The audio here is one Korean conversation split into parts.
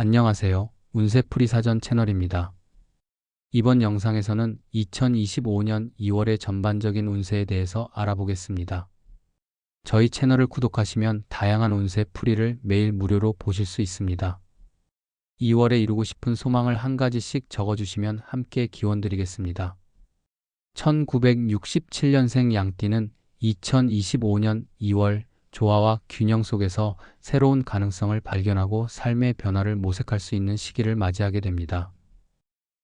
안녕하세요. 운세풀이 사전 채널입니다. 이번 영상에서는 2025년 2월의 전반적인 운세에 대해서 알아보겠습니다. 저희 채널을 구독하시면 다양한 운세 풀이를 매일 무료로 보실 수 있습니다. 2월에 이루고 싶은 소망을 한 가지씩 적어주시면 함께 기원 드리겠습니다. 1967년생 양띠는 2025년 2월 조화와 균형 속에서 새로운 가능성을 발견하고 삶의 변화를 모색할 수 있는 시기를 맞이하게 됩니다.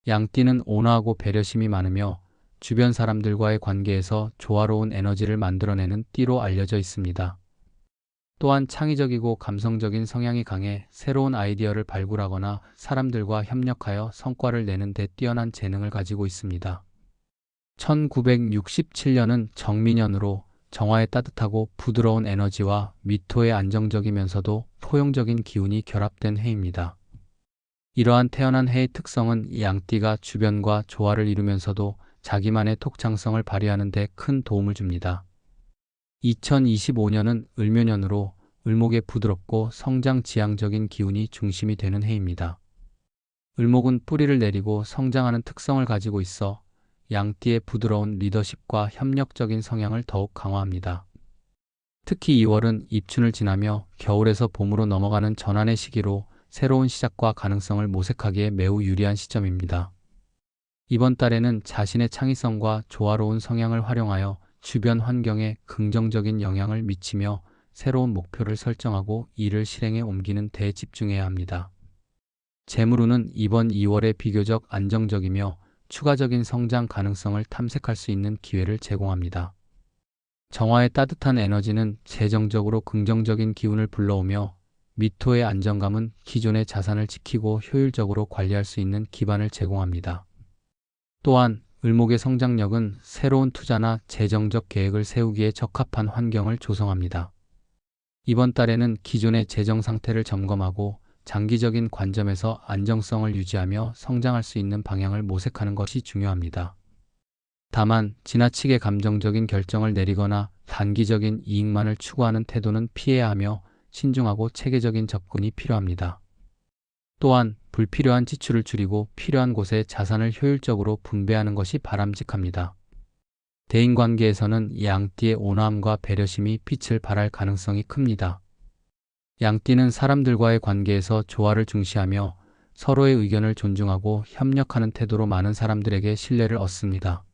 양띠는 온화하고 배려심이 많으며 주변 사람들과의 관계에서 조화로운 에너지를 만들어내는 띠로 알려져 있습니다. 또한 창의적이고 감성적인 성향이 강해 새로운 아이디어를 발굴하거나 사람들과 협력하여 성과를 내는 데 뛰어난 재능을 가지고 있습니다. 1967년은 정민년으로 정화의 따뜻하고 부드러운 에너지와 미토의 안정적이면서도 포용적인 기운이 결합된 해입니다. 이러한 태어난 해의 특성은 양띠가 주변과 조화를 이루면서도 자기만의 독창성을 발휘하는 데 큰 도움을 줍니다. 2025년은 을묘년으로 을목의 부드럽고 성장지향적인 기운이 중심이 되는 해입니다. 을목은 뿌리를 내리고 성장하는 특성을 가지고 있어 양띠의 부드러운 리더십과 협력적인 성향을 더욱 강화합니다. 특히 2월은 입춘을 지나며 겨울에서 봄으로 넘어가는 전환의 시기로 새로운 시작과 가능성을 모색하기에 매우 유리한 시점입니다. 이번 달에는 자신의 창의성과 조화로운 성향을 활용하여 주변 환경에 긍정적인 영향을 미치며 새로운 목표를 설정하고 이를 실행에 옮기는 데 집중해야 합니다. 재물운은 이번 2월에 비교적 안정적이며 추가적인 성장 가능성을 탐색할 수 있는 기회를 제공합니다. 정화의 따뜻한 에너지는 재정적으로 긍정적인 기운을 불러오며 미토의 안정감은 기존의 자산을 지키고 효율적으로 관리할 수 있는 기반을 제공합니다. 또한 을목의 성장력은 새로운 투자나 재정적 계획을 세우기에 적합한 환경을 조성합니다. 이번 달에는 기존의 재정 상태를 점검하고 장기적인 관점에서 안정성을 유지하며 성장할 수 있는 방향을 모색하는 것이 중요합니다. 다만 지나치게 감정적인 결정을 내리거나 단기적인 이익만을 추구하는 태도는 피해야 하며 신중하고 체계적인 접근이 필요합니다. 또한 불필요한 지출을 줄이고 필요한 곳에 자산을 효율적으로 분배하는 것이 바람직합니다. 대인관계에서는 양띠의 온화함과 배려심이 빛을 발할 가능성이 큽니다. 양띠는 사람들과의 관계에서 조화를 중시하며 서로의 의견을 존중하고 협력하는 태도로 많은 사람들에게 신뢰를 얻습니다.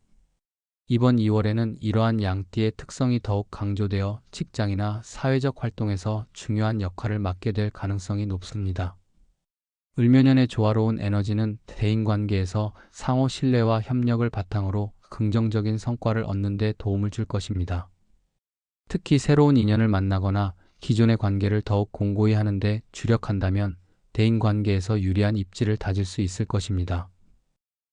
이번 2월에는 이러한 양띠의 특성이 더욱 강조되어 직장이나 사회적 활동에서 중요한 역할을 맡게 될 가능성이 높습니다. 을묘년의 조화로운 에너지는 대인관계에서 상호 신뢰와 협력을 바탕으로 긍정적인 성과를 얻는 데 도움을 줄 것입니다. 특히 새로운 인연을 만나거나 기존의 관계를 더욱 공고히 하는 데 주력한다면 대인관계에서 유리한 입지를 다질 수 있을 것입니다.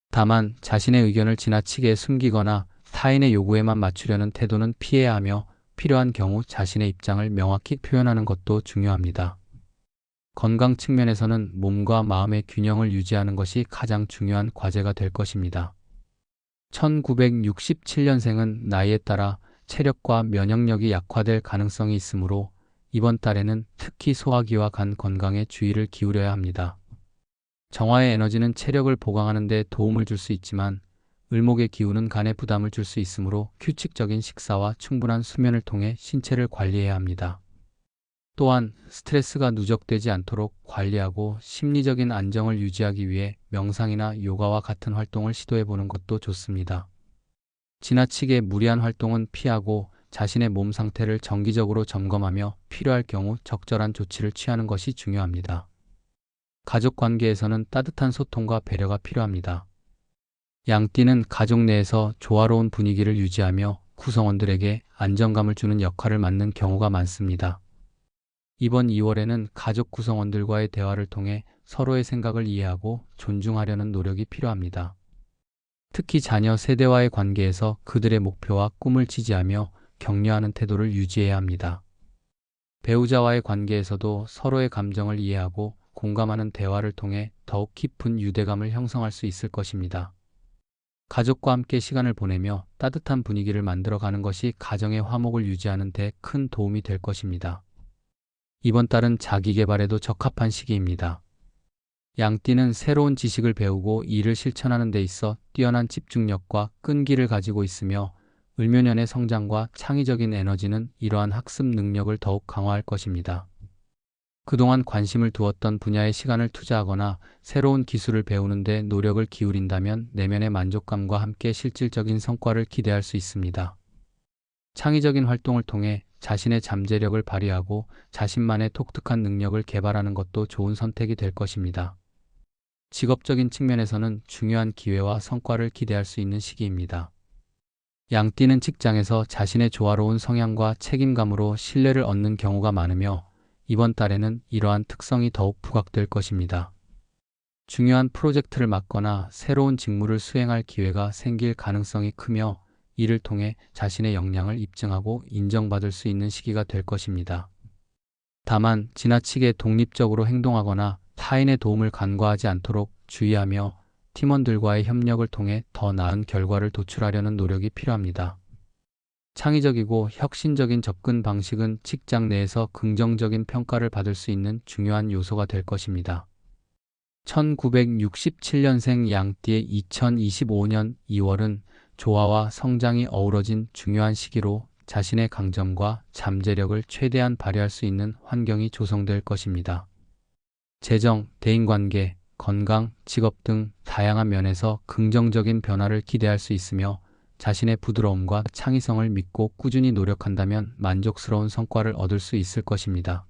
다만 자신의 의견을 지나치게 숨기거나 타인의 요구에만 맞추려는 태도는 피해야 하며 필요한 경우 자신의 입장을 명확히 표현하는 것도 중요합니다. 건강 측면에서는 몸과 마음의 균형을 유지하는 것이 가장 중요한 과제가 될 것입니다. 1967년생은 나이에 따라 체력과 면역력이 약화될 가능성이 있으므로 이번 달에는 특히 소화기와 간 건강에 주의를 기울여야 합니다. 정화의 에너지는 체력을 보강하는 데 도움을 줄 수 있지만 을목의 기운은 간에 부담을 줄 수 있으므로 규칙적인 식사와 충분한 수면을 통해 신체를 관리해야 합니다. 또한 스트레스가 누적되지 않도록 관리하고 심리적인 안정을 유지하기 위해 명상이나 요가와 같은 활동을 시도해보는 것도 좋습니다. 지나치게 무리한 활동은 피하고 자신의 몸 상태를 정기적으로 점검하며 필요할 경우 적절한 조치를 취하는 것이 중요합니다. 가족 관계에서는 따뜻한 소통과 배려가 필요합니다. 양띠는 가족 내에서 조화로운 분위기를 유지하며 구성원들에게 안정감을 주는 역할을 맡는 경우가 많습니다. 이번 2월에는 가족 구성원들과의 대화를 통해 서로의 생각을 이해하고 존중하려는 노력이 필요합니다. 특히 자녀 세대와의 관계에서 그들의 목표와 꿈을 지지하며 격려하는 태도를 유지해야 합니다. 배우자와의 관계에서도 서로의 감정을 이해하고 공감하는 대화를 통해 더욱 깊은 유대감을 형성할 수 있을 것입니다. 가족과 함께 시간을 보내며 따뜻한 분위기를 만들어가는 것이 가정의 화목을 유지하는 데 큰 도움이 될 것입니다. 이번 달은 자기 개발에도 적합한 시기입니다. 양띠는 새로운 지식을 배우고 이를 실천하는 데 있어 뛰어난 집중력과 끈기를 가지고 있으며 을묘년의 성장과 창의적인 에너지는 이러한 학습 능력을 더욱 강화할 것입니다. 그동안 관심을 두었던 분야에 시간을 투자하거나 새로운 기술을 배우는 데 노력을 기울인다면 내면의 만족감과 함께 실질적인 성과를 기대할 수 있습니다. 창의적인 활동을 통해 자신의 잠재력을 발휘하고 자신만의 독특한 능력을 개발하는 것도 좋은 선택이 될 것입니다. 직업적인 측면에서는 중요한 기회와 성과를 기대할 수 있는 시기입니다. 양띠는 직장에서 자신의 조화로운 성향과 책임감으로 신뢰를 얻는 경우가 많으며 이번 달에는 이러한 특성이 더욱 부각될 것입니다. 중요한 프로젝트를 맡거나 새로운 직무를 수행할 기회가 생길 가능성이 크며 이를 통해 자신의 역량을 입증하고 인정받을 수 있는 시기가 될 것입니다. 다만 지나치게 독립적으로 행동하거나 타인의 도움을 간과하지 않도록 주의하며 팀원들과의 협력을 통해 더 나은 결과를 도출하려는 노력이 필요합니다. 창의적이고 혁신적인 접근 방식은 직장 내에서 긍정적인 평가를 받을 수 있는 중요한 요소가 될 것입니다. 1967년생 양띠의 2025년 2월은 조화와 성장이 어우러진 중요한 시기로 자신의 강점과 잠재력을 최대한 발휘할 수 있는 환경이 조성될 것입니다. 재정, 대인관계, 건강, 직업 등 다양한 면에서 긍정적인 변화를 기대할 수 있으며 자신의 부드러움과 창의성을 믿고 꾸준히 노력한다면 만족스러운 성과를 얻을 수 있을 것입니다.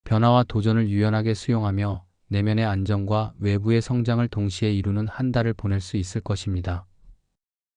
변화와 도전을 유연하게 수용하며 내면의 안정과 외부의 성장을 동시에 이루는 한 달을 보낼 수 있을 것입니다.